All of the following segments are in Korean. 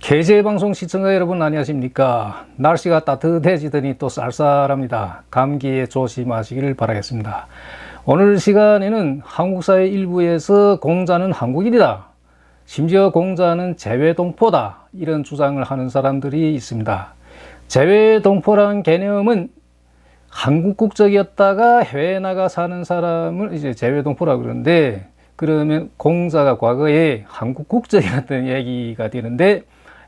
KJ방송 시청자 여러분 안녕하십니까. 날씨가 따뜻해지더니 또 쌀쌀합니다. 감기에 조심하시기를 바라겠습니다. 오늘 시간에는 한국사회 일부에서 공자는 한국인이다, 심지어 공자는 재외동포다, 이런 주장을 하는 사람들이 있습니다. 재외동포라는 개념은 한국 국적이었다가 해외에 나가 사는 사람을 이제 재외동포라고 그러는데, 그러면 공자가 과거에 한국 국적이었던 얘기가 되는데,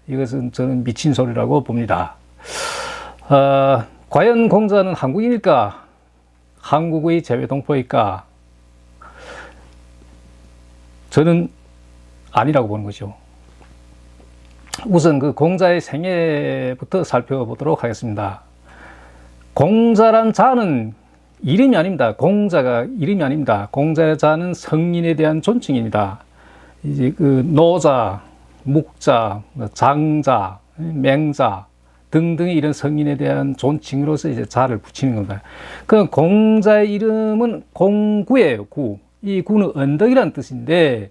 이것은 저는 미친 소리라고 봅니다. 과연 공자는 한국인일까? 한국의 재외동포일까? 저는 아니라고 보는 거죠. 우선 그 공자의 생애부터 살펴보도록 하겠습니다. 공자란 자는 이름이 아닙니다. 공자가 이름이 아닙니다. 공자의 자는 성인에 대한 존칭입니다. 이제 그 노자, 묵자, 장자, 맹자 등등의 이런 성인에 대한 존칭으로서 이제 자를 붙이는 겁니다. 그 공자의 이름은 공구예요. 구. 이 구는 언덕이라는 뜻인데,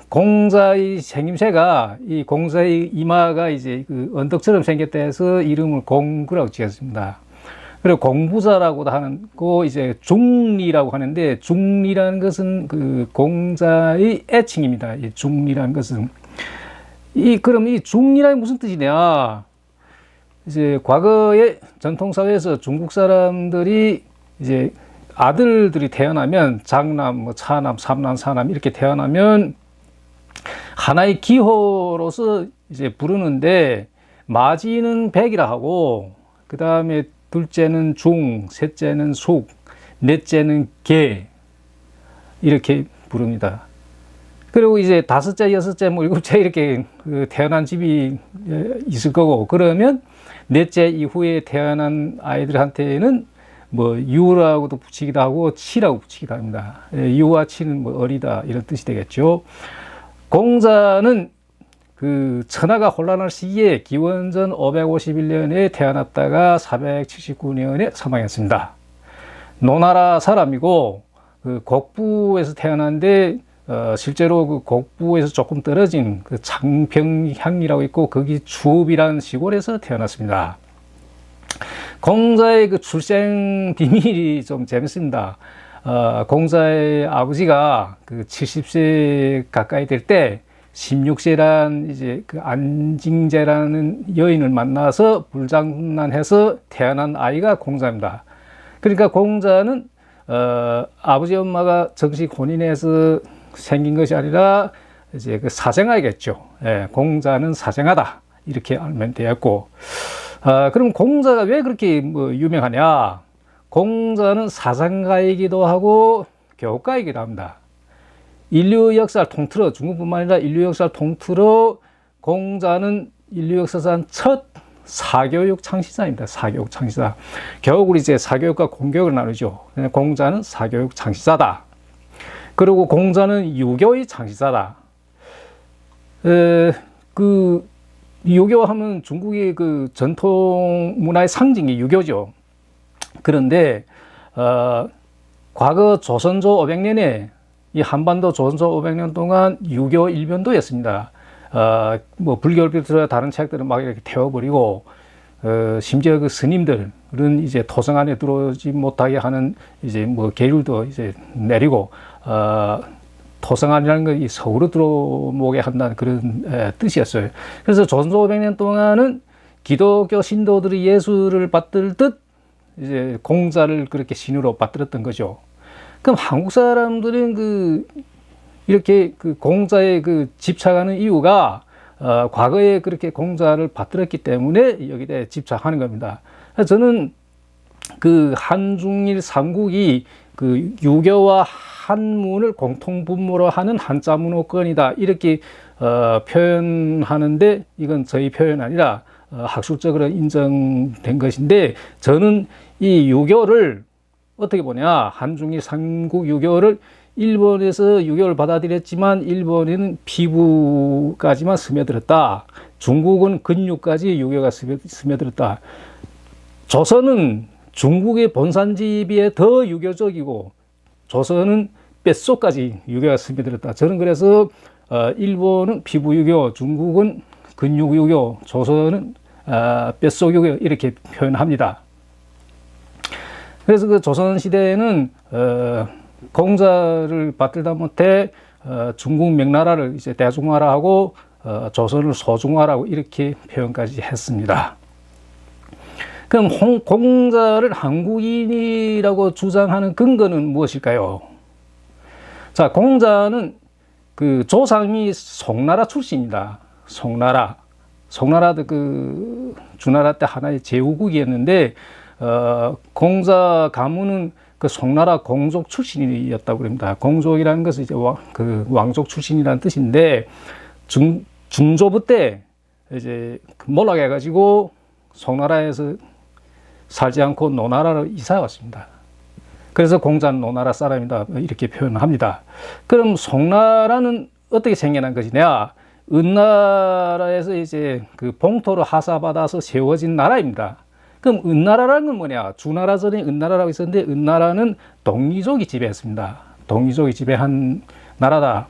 공자의 생김새가, 이 공자의 이마가 이제 그 언덕처럼 생겼다 해서 이름을 공구라고 지었습니다. 그리고 공부자라고도 하고, 이제 중리라고 하는데, 중리라는 것은 그 공자의 애칭입니다. 이 중리라는 것은. 그럼 이 중리라는 무슨 뜻이냐? 이제 과거의 전통사회에서 중국 사람들이 이제 아들들이 태어나면 장남, 뭐 차남, 삼남, 사남 이렇게 태어나면 하나의 기호로서 이제 부르는데, 마지는 백이라 하고, 그 다음에 둘째는 중, 셋째는 숙, 넷째는 개, 이렇게 부릅니다. 그리고 이제 다섯째, 여섯째, 뭐 일곱째 이렇게 태어난 집이 있을 거고, 그러면 넷째 이후에 태어난 아이들한테는 뭐 유라고도 붙이기도 하고 치라고 붙이기도 합니다. 유와 치는 뭐 어리다 이런 뜻이 되겠죠. 공자는 그 천하가 혼란할 시기에 기원전 551년에 태어났다가 479년에 사망했습니다. 노나라 사람이고, 그 곡부에서 태어났는데, 실제로 그 곡부에서 조금 떨어진 그 장평향이라고 있고, 거기 주읍이라는 시골에서 태어났습니다. 공자의 그 출생 비밀이 좀 재밌습니다. 공자의 아버지가 그 70세 가까이 될 때 16세란 이제 그 안징제라는 여인을 만나서 불장난해서 태어난 아이가 공자입니다. 그러니까 공자는 아버지 엄마가 정식 혼인해서 생긴 것이 아니라 이제 그 사생아이겠죠. 예, 공자는 사생아다 이렇게 알면 되겠고, 그럼 공자가 왜 그렇게 뭐 유명하냐? 공자는 사상가이기도 하고 교육가이기도 합니다. 인류 역사를 통틀어, 중국뿐만 아니라 인류 역사를 통틀어 공자는 인류 역사상 첫 사교육 창시자입니다. 사교육 창시자. 교육을 이제 사교육과 공교육을 나누죠. 공자는 사교육 창시자다. 그리고 공자는 유교의 창시자다. 그 유교하면 중국의 그 전통 문화의 상징이 유교죠. 그런데 과거 조선조 500년에 이 한반도 조선조 500년 동안 유교 일변도였습니다. 뭐 불교를 비롯해서 다른 책들은 막 이렇게 태워버리고, 심지어 그 스님들은 이제 토성 안에 들어오지 못하게 하는 이제 뭐 계율도 이제 내리고, 토성 안이라는 거 이 서울로 들어오게 한다는 그런 뜻이었어요. 그래서 조선조 500년 동안은 기독교 신도들이 예수를 받들듯 이제 공자를 그렇게 신으로 받들었던 거죠. 그럼 한국 사람들은 이렇게 그 공자에 그 집착하는 이유가, 과거에 그렇게 공자를 받들었기 때문에 여기에 집착하는 겁니다. 저는 그 한중일 삼국이 그 유교와 한문을 공통분모로 하는 한자 문호권이다 이렇게 표현하는데, 이건 저희 표현 아니라 학술적으로 인정된 것인데, 저는 이 유교를 어떻게 보냐, 한중일 삼국 유교를 일본에서 유교를 받아들였지만 일본에는 피부까지만 스며들었다. 중국은 근육까지 유교가 스며들었다. 조선은 중국의 본산지에 비해 더 유교적이고, 조선은 뼛속까지 유교가 스며들었다. 저는 그래서 일본은 피부 유교, 중국은 근육유교, 조선은 뼛속유교 이렇게 표현합니다. 그래서 그 조선시대에는 공자를 받들다 못해 중국 명나라를 이제 대중화라고 조선을 소중화라고 이렇게 표현까지 했습니다. 그럼 공자를 한국인이라고 주장하는 근거는 무엇일까요? 자, 공자는 그 조상이 송나라 출신입니다. 송나라도 그 주나라 때 하나의 제후국이었는데 공자 가문은 그 송나라 공족 출신이었다고 합니다. 공족이라는 것은 이제 그 왕족 출신이라는 뜻인데 중조부 때 이제 몰락해가지고 송나라에서 살지 않고 노나라로 이사 왔습니다. 그래서 공자는 노나라 사람이다 이렇게 표현합니다. 그럼 송나라는 어떻게 생겨난 것이냐? 은나라에서 이제 그 봉토를 하사받아서 세워진 나라입니다. 그럼 은나라라는 건 뭐냐? 주나라 전에 은나라라고 있었는데 은나라는 동이족이 지배했습니다. 동이족이 지배한 나라다.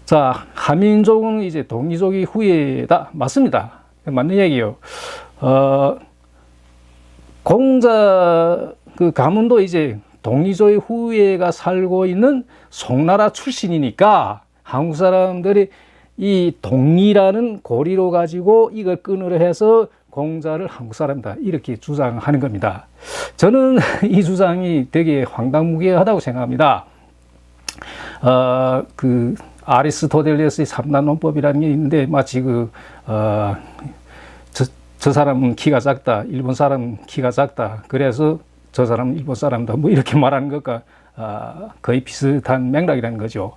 자, 한민족은 이제 동이족이 후예다. 맞습니다. 맞는 얘기예요. 공자 그 가문도 이제 동이족의 후예가 살고 있는 송나라 출신이니까 한국 사람들이 이 동이라는 고리로 가지고 이걸 끈으로 해서 공자를 한국 사람이다 이렇게 주장하는 겁니다. 저는 이 주장이 되게 황당무계하다고 생각합니다. 그 아리스토텔레스의 3단 논법이라는 게 있는데 마치 저 사람은 키가 작다, 일본 사람은 키가 작다, 그래서 저 사람은 일본 사람이다 뭐 이렇게 말하는 것과 거의 비슷한 맥락이라는 거죠.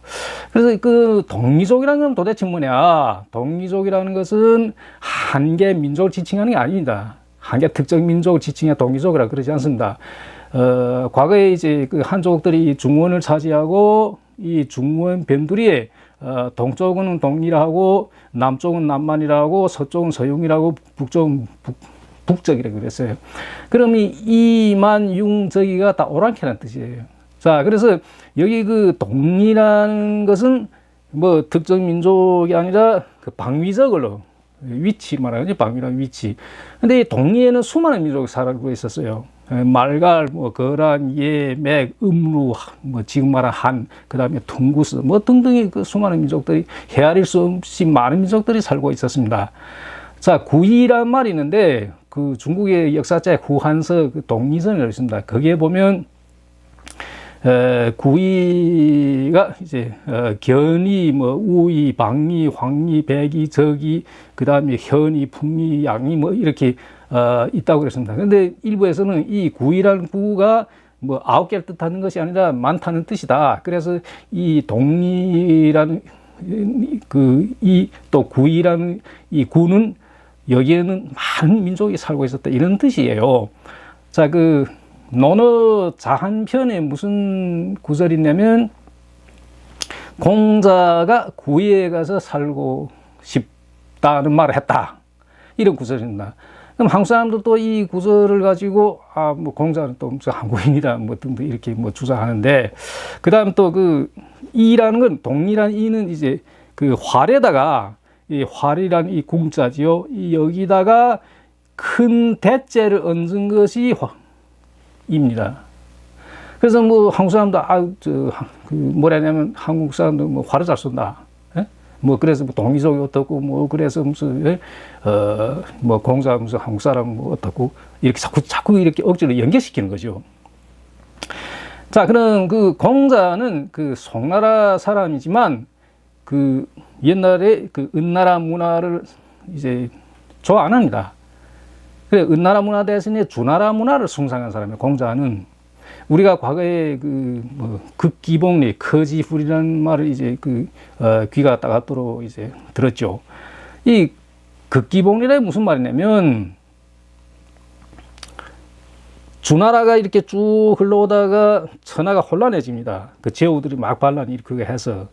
그래서 그 동이족이라는 건 도대체 뭐냐? 동이족이라는 것은 한 개 민족을 지칭하는 게 아닙니다. 한 개 특정 민족을 지칭해 동이족이라 그러지 않습니다. 과거에 이제 그 한족들이 중원을 차지하고 이 중원 변두리에 동쪽은 동이라고 남쪽은 남만이라고 서쪽은 서용이라고 북쪽은 북적이라고 그랬어요. 그럼 이 이만융저기가 다 오랑캐라는 뜻이에요. 자, 그래서 여기 그 동이라는 것은 뭐 특정 민족이 아니라 그 방위적으로 위치 말하는 방위라는 위치. 근데 이 동이에는 수많은 민족이 살고 있었어요. 말갈, 뭐 거란, 예, 맥, 음루, 뭐 지금 말한 한, 그 다음에 퉁구스, 뭐 등등의 그 수많은 민족들이 헤아릴 수 없이 많은 민족들이 살고 있었습니다. 자, 구이란 말이 있는데 그 중국의 역사자의 후한서 그 동이선이라고 있습니다. 거기에 보면 구이가 이제 견이, 뭐 우이, 방이, 황이, 백이, 적이, 그 다음에 현이, 풍이, 양이 뭐 이렇게 있다고 그랬습니다. 그런데 일부에서는 이 구이라는 구가 뭐 9개를 뜻하는 것이 아니라 많다는 뜻이다. 그래서 이 동이라는 또 구이라는 이 구는 여기에는 많은 민족이 살고 있었다 이런 뜻이에요. 자, 그 논어 자한편에 무슨 구절이 있냐면 공자가 구이에 가서 살고 싶다는 말을 했다 이런 구절입니다. 그럼 한국 사람들도 이 구절을 가지고 뭐 공자는 또 무슨 한국인이다 뭐 등등 이렇게 뭐 주장하는데, 그다음 또 그 이라는 건 동이라는 이는 이제 그 활에다가 이 활이란 이 궁자지요. 이 여기다가 큰 대자를 얹은 것이 입니다. 그래서 뭐 한국 사람도 뭐라냐면 한국 사람도 뭐 활을 잘 쏜다. 예? 뭐 그래서 뭐 동이족이 어떻고 뭐 그래서 무슨 뭐 공자 무슨 한국 사람 뭐 어떻고 이렇게 자꾸 이렇게 억지로 연결시키는 거죠. 자, 그럼 그 공자는 그 송나라 사람이지만 그 옛날에 그 은나라 문화를 이제 좋아 안 합니다. 그래, 은나라 문화 대신에 주나라 문화를 숭상한 사람이에요. 공자는 우리가 과거에 그 뭐 극기봉리, 커지풀이라는 말을 이제 귀가 따갑도록 이제 들었죠. 이 극기봉리란 무슨 말이냐면 주나라가 이렇게 쭉 흘러오다가 천하가 혼란해집니다. 그 제후들이 막 반란 일으키게 해서.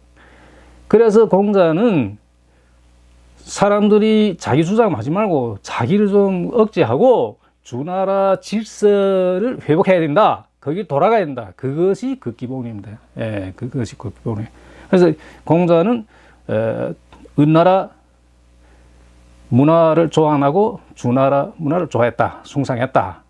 그래서 공자는 사람들이 자기 주장하지 말고 자기를 좀 억제하고 주나라 질서를 회복해야 된다. 거기 돌아가야 된다. 그것이 극기봉입니다. 예, 그것이 극기봉이. 그래서 공자는 은나라 문화를 조안하고 주나라 문화를 좋아했다, 숭상했다.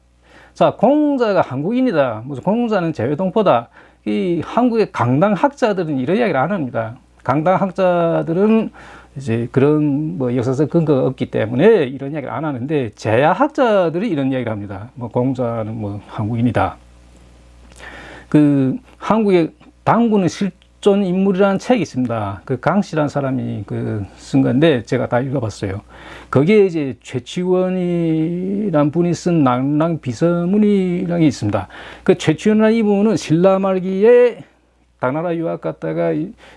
자, 공자가 한국인이다, 무슨 공자는 재외동포다. 이 한국의 강당 학자들은 이런 이야기를 안 합니다. 강당 학자들은 이제 그런 뭐 역사적 근거가 없기 때문에 이런 이야기를 안 하는데, 재야학자들이 이런 이야기를 합니다. 뭐 공자는 뭐 한국인이다. 그 한국의 당군의 실존 인물이라는 책이 있습니다. 그 강씨라는 사람이 쓴 건데 제가 다 읽어봤어요. 거기에 이제 최치원이라는 분이 쓴 난랑 비서문이라는 게 있습니다. 그 최치원이라는 이분은 신라 말기에 당나라 유학 갔다가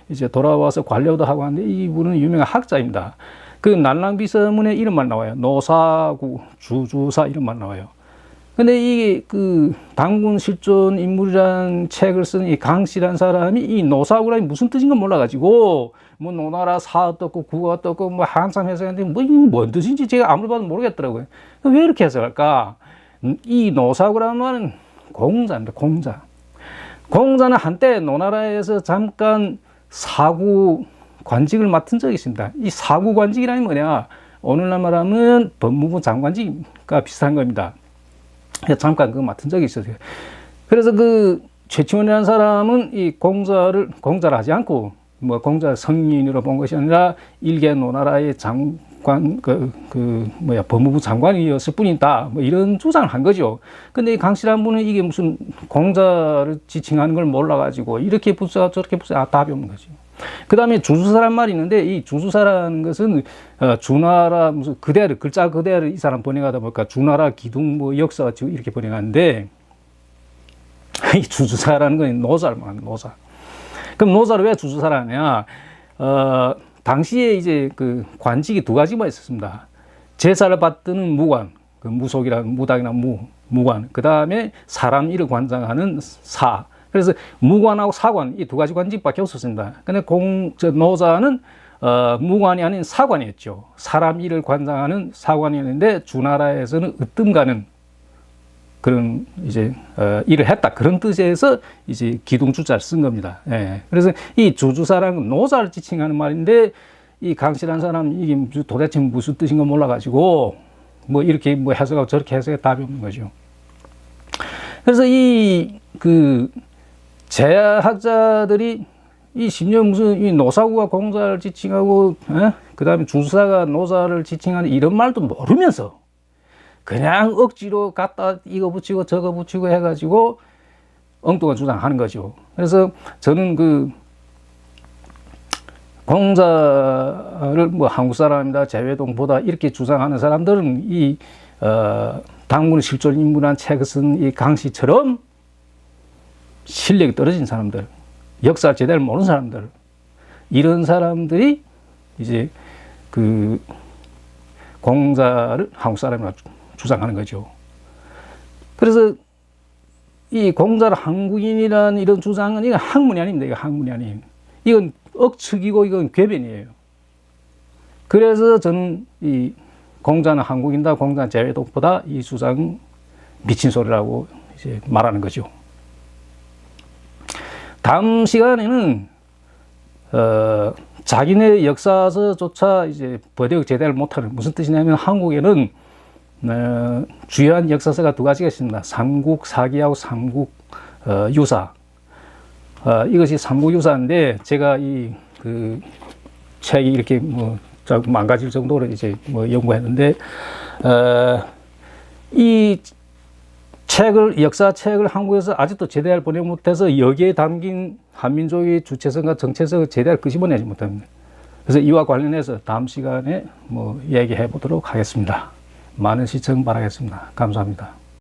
이제 돌아와서 관료도 하고 하는데, 이분은 유명한 학자입니다. 그 난랑 비서문의 이름만 나와요. 노사구, 주주사 이름만 나와요. 근데 이게 그 당군 실존 인물이라는 책을 쓴 이 강씨라는 사람이 이 노사구라니 무슨 뜻인 건 몰라가지고 뭐 노나라 사 떴고 구가 떴고 뭐 한참 해석했는데 뭐 이게 뭔 뜻인지 제가 아무리 봐도 모르겠더라고요. 왜 이렇게 해석할까? 이 노사구라는 말은 공자입니다. 공자. 공자는 한때 노나라에서 잠깐 사구 관직을 맡은 적이 있습니다. 이 사구 관직이라는 뭐냐? 오늘날 말하면 법무부 장관직과 비슷한 겁니다. 잠깐 그거 맡은 적이 있었어요. 그래서 그 최치원이라는 사람은 이 공자를 하지 않고 뭐 공자 성인으로 본 것이 아니라 일개 노나라의 장관 법무부 장관이었을 뿐이다, 뭐 이런 주장을 한 거죠. 근데 이 강씨라는 분은 이게 무슨 공자를 지칭하는 걸 몰라가지고 이렇게 붙여 저렇게 붙여 답이 없는 거죠. 그 다음에 주수사란 말이 있는데, 이 주수사라는 것은 주나라 무슨 그대를, 글자 그대를 이 사람 번역하다 보니까 주나라 기둥 뭐 역사 지금 이렇게 번역하는데, 이 주수사라는 건 노자를 말하는 노자. 그럼 노자를 왜 주수사라냐? 당시에 이제 그 관직이 두 가지만 있었습니다. 제사를 받드는 무관, 그 무속이라는 무당이나 무관. 그 다음에 사람 일을 관장하는 사. 그래서 무관하고 사관, 이 두 가지 관직밖에 없었습니다. 근데 노자는 무관이 아닌 사관이었죠. 사람 일을 관장하는 사관이었는데, 주나라에서는 으뜸가는 그런 이제 일을 했다, 그런 뜻에서 이제 기둥주자를 쓴 겁니다. 예. 그래서 이 주주사라는 노자를 지칭하는 말인데, 이 강씨라는 사람 이게 도대체 무슨 뜻인 거 몰라가지고 뭐 이렇게 뭐 해석하고 저렇게 해석에 답이 없는 거죠. 그래서 재학자들이 심지어 무슨 이 노사구가 공자를 지칭하고, 그 다음에 주사가 노자를 지칭하는 이런 말도 모르면서 그냥 억지로 갖다 이거 붙이고 저거 붙이고 해가지고 엉뚱한 주장하는 거죠. 그래서 저는 그 공자를 뭐 한국 사람이다, 재외동포다 이렇게 주장하는 사람들은 이 당군의 실존 인물한 책을 쓴 이 강씨처럼 실력이 떨어진 사람들, 역사를 제대로 모르는 사람들, 이런 사람들이 이제 그 공자를 한국 사람이라고 주장하는 거죠. 그래서 이 공자를 한국인이라는 이런 주장은 이건 학문이 아닙니다. 이거 학문이 아닌. 이건 억측이고 이건 궤변이에요. 그래서 저는 이 공자는 한국인이다, 공자는 재외동포다, 이 주장은 미친 소리라고 이제 말하는 거죠. 다음 시간에는 자기네 역사서조차 이제 버대고 제대로 못하는, 무슨 뜻이냐면 한국에는 주요한 역사서가 두 가지가 있습니다. 삼국 사기하고 삼국 유사. 이것이 삼국 유사인데, 제가 그 책이 이렇게 뭐 망가질 정도로 이제 뭐 연구했는데, 이 역사책을 한국에서 아직도 제대로 보내 못해서 여기에 담긴 한민족의 주체성과 정체성을 제대로 끄집어내지 못합니다. 그래서 이와 관련해서 다음 시간에 뭐 얘기해 보도록 하겠습니다. 많은 시청 바라겠습니다. 감사합니다.